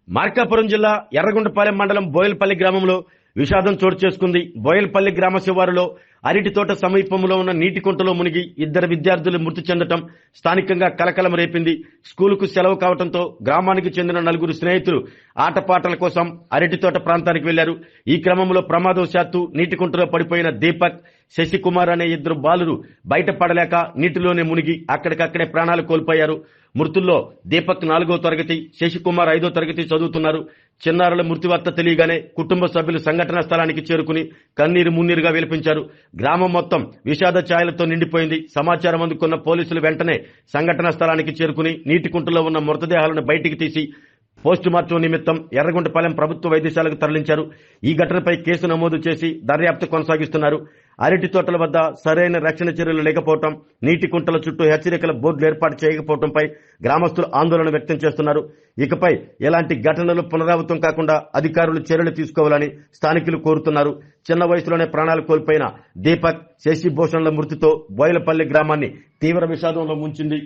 మార్కాపురం జిల్లా ఎర్రగుంటపాలెం మండలం బోయలపల్లి గ్రామంలో విషాదం చోటు చేసుకుంది. బోయలపల్లి గ్రామ శివారులో అరటి తోట సమీపంలో ఉన్న నీటి కుంటలో మునిగి 2 విద్యార్థులు మృతి చెందటం స్థానికంగా కలకలం రేపింది. స్కూలుకు సెలవు కావడంతో గ్రామానికి చెందిన 4 స్నేహితులు ఆటపాటల కోసం అరటి తోట ప్రాంతానికి వెళ్లారు. ఈ క్రమంలో ప్రమాదవశాత్తు నీటి కుంటలో పడిపోయిన దీపక్, శశికుమార్ అనే 2 బాలురు బయటపడలేక నీటిలోనే మునిగి అక్కడికక్కడే ప్రాణాలు కోల్పోయారు. మృతుల్లో దీపక్ 4వ తరగతి, శశికుమార్ 5వ తరగతి చదువుతున్నారు. చిన్నారుల మృతి వార్త తెలియగానే కుటుంబ సభ్యులు సంఘటనా స్థలానికి చేరుకుని కన్నీరు మున్నీరుగా విలపించారు. గ్రామం మొత్తం విషాద ఛాయలతో నిండిపోయింది. సమాచారం అందుకున్న పోలీసులు వెంటనే సంఘటనా స్థలానికి చేరుకుని నీటి కుంటలో ఉన్న మృతదేహాలను బయటికి తీసి పోస్టుమార్టం నిమిత్తం ఎర్రగుంటపాలెం ప్రభుత్వ వైద్యశాలకు తరలించారు. ఈ ఘటనపై కేసు నమోదు చేసి దర్యాప్తు కొనసాగిస్తున్నారు. అరటి తోటల వద్ద సరైన రక్షణ చర్యలు లేకపోవడం, నీటి కుంటల చుట్టూ హెచ్చరికల బోర్డులు ఏర్పాటు చేయకపోవడంపై గ్రామస్తులు ఆందోళన వ్యక్తం చేస్తున్నారు. ఇకపై ఎలాంటి ఘటనలు పునరావృతం కాకుండా అధికారులు చర్యలు తీసుకోవాలని స్థానికులు కోరుతున్నారు. చిన్న వయసులోనే ప్రాణాలు కోల్పోయిన దీపక్, శశిభూషణ్ల మృతితో బోయలపల్లి గ్రామాన్ని తీవ్ర విషాదంలో ముంచింది.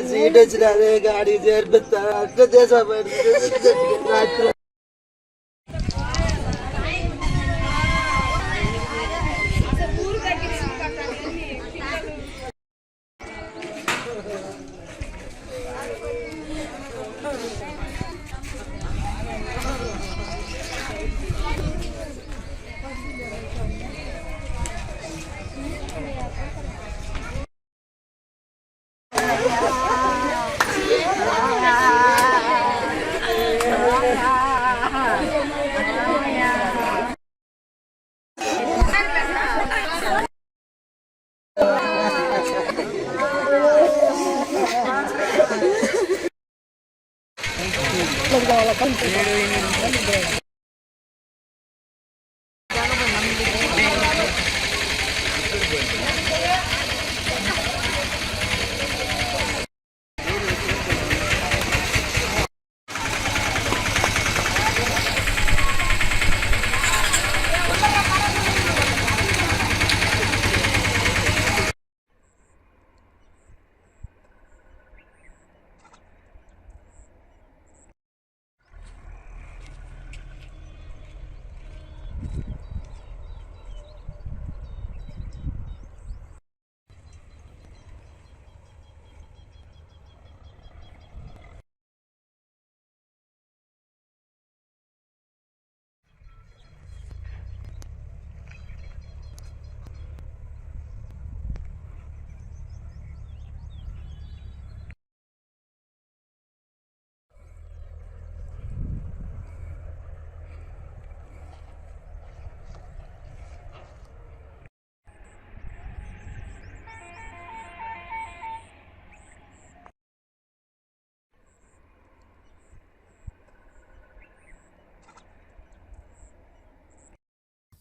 सीट चला रहे गाड़ी से जैसा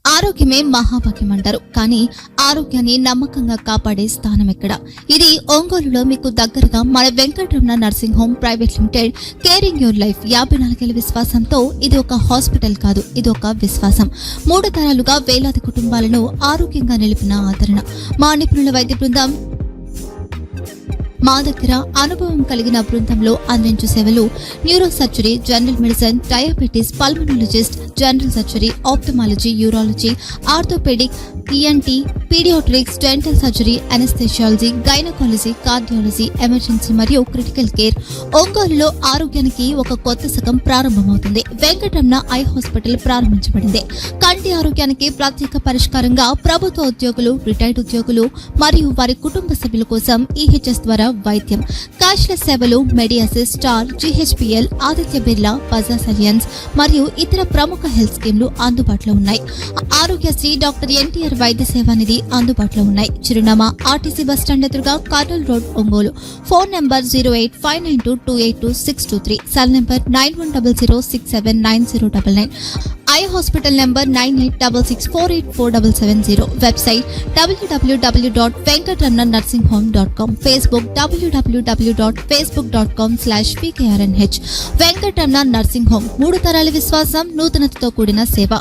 ఆరోగ్యమే మహాభాగ్యం అంటారు. కానీ ఆరోగ్యాన్ని నమ్మకంగా కాపాడే స్థానం ఎక్కడ? ఇది ఒంగోలులో మీకు దగ్గరగా మన Venkataramana nursing home private limited. Caring your life 54 ఏళ్ల విశ్వాసంతో ఇది ఒక హాస్పిటల్ కాదు, ఇది ఒక విశ్వాసం. 3 తరాలుగా వేలాది కుటుంబాలను ఆరోగ్యంగా నిలిపిన ఆదరణ. మా నిపుణుల వైద్య బృందం మా దగ్గర అనుభవం కలిగిన బృందంలో అందించే సేవలు neuro surgery, general medicine, diabetes, pulmonologist, general surgery, ophthalmology, urology, orthopedic, ENT, pediatrics, dental surgery, anesthesiology, gynaecology, cardiology, emergency మరియు క్రిటికల్ కేర్. ఒంగోలులో ఆరోగ్యానికి ఒక కొత్త శకం ప్రారంభమవుతుంది. వెంకటరమణ ఐ హాస్పిటల్ ప్రారంభించబడింది. కంటి ఆరోగ్యానికి ప్రత్యేక పరిష్కారంగా ప్రభుత్వ ఉద్యోగులు, రిటైర్డ్ ఉద్యోగులు మరియు వారి కుటుంబ సభ్యుల కోసం ఈహెచ్ఎస్ ద్వారా వైద్యం, క్యాష్లెస్ సేవలు, మెడియాసిస్, స్టార్, జీహెచ్పీఎల్, ఆదిత్య బిర్లా, బజాజ్ అలియన్స్ మరియు ఇతర ప్రముఖ హెల్త్ స్కీమ్లు అందుబాటులో ఉన్నాయి. ఆరోగ్యశ్రీ, డాక్టర్ ఎన్టీఆర్ వైద్య సేవా నిధి అందుబాటులో ఉన్నాయి. చిరునామా ఆర్టీసీ బస్టాండ్ ఎదురుగా, Kurnool road, Ongole. Phone number 08592282623, cell number 9100679099, eye hospital number 9866484770, website www.venkatramannursing.com, Facebook www.facebook.com/pkrnh. Venkataramana nursing home, 3 తరాల విశ్వాసం, నూతనతతో కూడిన సేవ.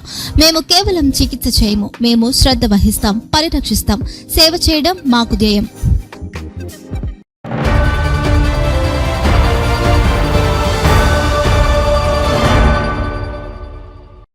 మేము కేవలం చికిత్స చేయము, మేము శ్రద్ధ వహిస్తాం, పరిరక్షిస్తాం. సేవ చేయడం మాకు ధ్యేయం.